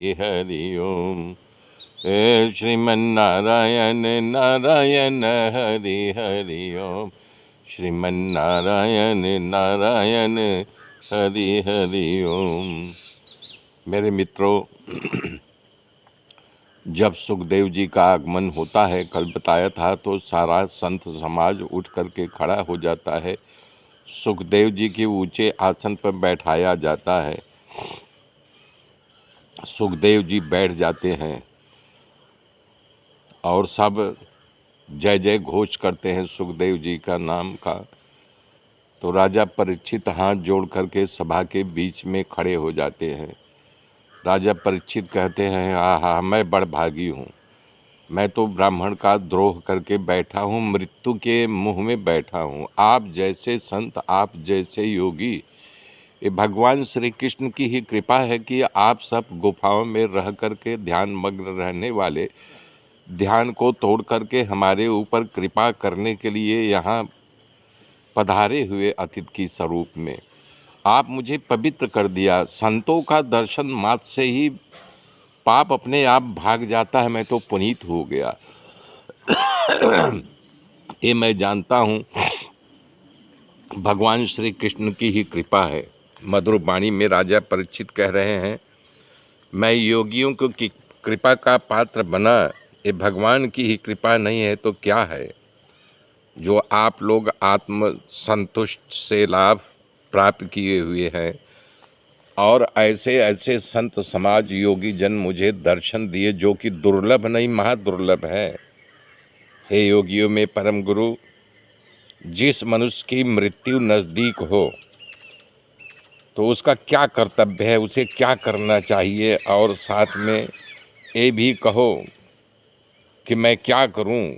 हरि ओम। हे श्रीमन्नारायण नारायण हरि हरि ओम। श्रीमन्नारायण नारायण हरि हरि ओम। मेरे मित्रों, जब सुखदेव जी का आगमन होता है, कल बताया था, तो सारा संत समाज उठ करके खड़ा हो जाता है। सुखदेव जी के ऊंचे आसन पर बैठाया जाता है। सुखदेव जी बैठ जाते हैं और सब जय जय घोष करते हैं सुखदेव जी का नाम का। तो राजा परीक्षित हाथ जोड़ करके सभा के बीच में खड़े हो जाते हैं। राजा परीक्षित कहते हैं, आहा, मैं बड़भागी हूँ। मैं तो ब्राह्मण का द्रोह करके बैठा हूँ, मृत्यु के मुंह में बैठा हूँ। आप जैसे संत, आप जैसे योगी, ये भगवान श्री कृष्ण की ही कृपा है कि आप सब गुफाओं में रह करके ध्यान मग्न रहने वाले, ध्यान को तोड़ करके हमारे ऊपर कृपा करने के लिए यहाँ पधारे हुए अतिथि की स्वरूप में आप मुझे पवित्र कर दिया। संतों का दर्शन मात्र से ही पाप अपने आप भाग जाता है। मैं तो पुनीत हो गया। ये मैं जानता हूँ भगवान श्री कृष्ण की ही कृपा है। मधुर वाणी में राजा परीक्षित कह रहे हैं, मैं योगियों को की कृपा का पात्र बना, ये भगवान की ही कृपा नहीं है तो क्या है। जो आप लोग आत्म संतुष्ट से लाभ प्राप्त किए हुए हैं और ऐसे ऐसे संत समाज योगी जन मुझे दर्शन दिए, जो कि दुर्लभ नहीं, महादुर्लभ है। हे योगियों में परम गुरु, जिस मनुष्य की मृत्यु नज़दीक हो तो उसका क्या कर्तव्य है, उसे क्या करना चाहिए, और साथ में ये भी कहो कि मैं क्या करूं।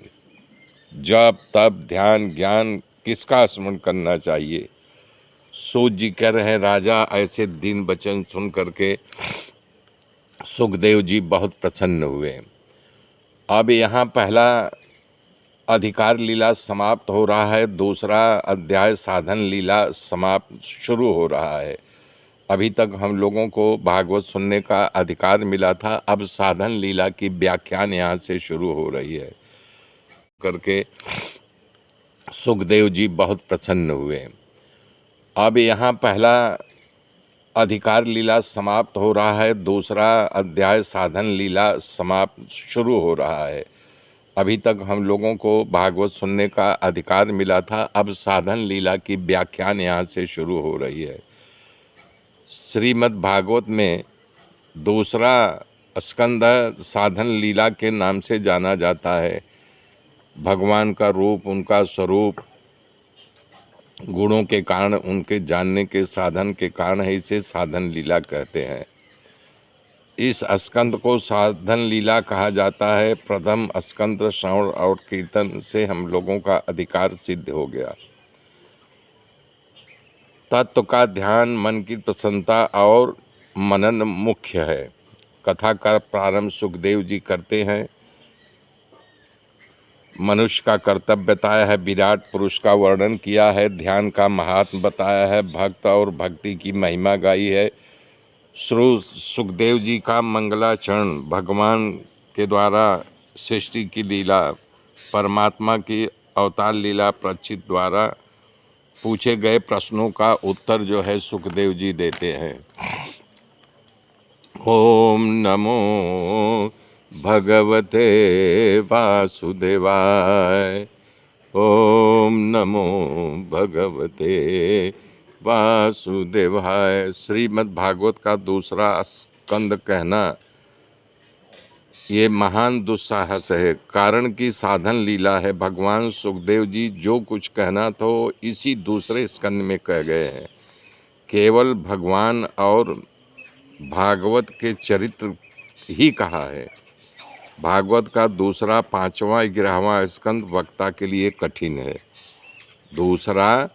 जप तप ध्यान ज्ञान किसका स्मरण करना चाहिए। सूत जी कह रहे हैं, राजा ऐसे दीन वचन सुन करके सुखदेव जी बहुत प्रसन्न हुए। अब यहाँ पहला अधिकार लीला समाप्त हो रहा है, दूसरा अध्याय साधन लीला समाप्त शुरू हो रहा है। अभी तक हम लोगों को भागवत सुनने का अधिकार मिला था, अब साधन लीला की व्याख्यान यहाँ से शुरू हो रही है करके सुखदेव जी बहुत प्रसन्न हुए। अब यहाँ पहला अधिकार लीला समाप्त हो रहा है, दूसरा अध्याय साधन लीला समाप्त शुरू हो रहा है। अभी तक हम लोगों को भागवत सुनने का अधिकार मिला था, अब साधन लीला की व्याख्यान यहाँ से शुरू हो रही है। श्रीमद् भागवत में दूसरा स्कंद साधन लीला के नाम से जाना जाता है। भगवान का रूप, उनका स्वरूप, गुणों के कारण, उनके जानने के साधन के कारण है, इसे साधन लीला कहते हैं। इस स्कंद को साधन लीला कहा जाता है। प्रथम स्कंद श्रवण और कीर्तन से हम लोगों का अधिकार सिद्ध हो गया। तत्व का ध्यान, मन की प्रसन्नता और मनन मुख्य है। कथा का प्रारंभ सुखदेव जी करते हैं। मनुष्य का कर्तव्य बताया है, विराट पुरुष का वर्णन किया है, ध्यान का महात्म बताया है, भक्त और भक्ति की महिमा गाई है। सुखदेव जी का मंगलाचरण, भगवान के द्वारा सृष्टि की लीला, परमात्मा की अवतार लीला, परीक्षित द्वारा पूछे गए प्रश्नों का उत्तर जो है सुखदेव जी देते हैं। ओम नमो भगवते वासुदेवाय। ओम नमो भगवते वासुदेवाय। श्रीमद् भागवत का दूसरा स्कंद कहना ये महान दुस्साहस है, कारण की साधन लीला है। भगवान सुखदेव जी जो कुछ कहना तो इसी दूसरे स्कंद में कह गए हैं। केवल भगवान और भागवत के चरित्र ही कहा है। भागवत का दूसरा 5वां 11वां स्कंद वक्ता के लिए कठिन है। दूसरा,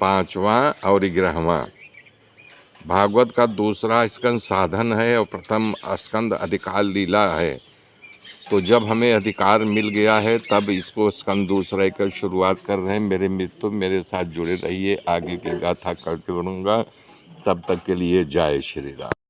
5वां और 11वां। भागवत का दूसरा स्कंद साधन है और प्रथम स्कंद अधिकार लीला है। तो जब हमें अधिकार मिल गया है तब इसको स्कंद दूसरे का शुरुआत कर रहे हैं। मेरे मित्र मेरे साथ जुड़े रहिए, आगे की गाथा करते बनूंगा। तब तक के लिए जय श्री राम।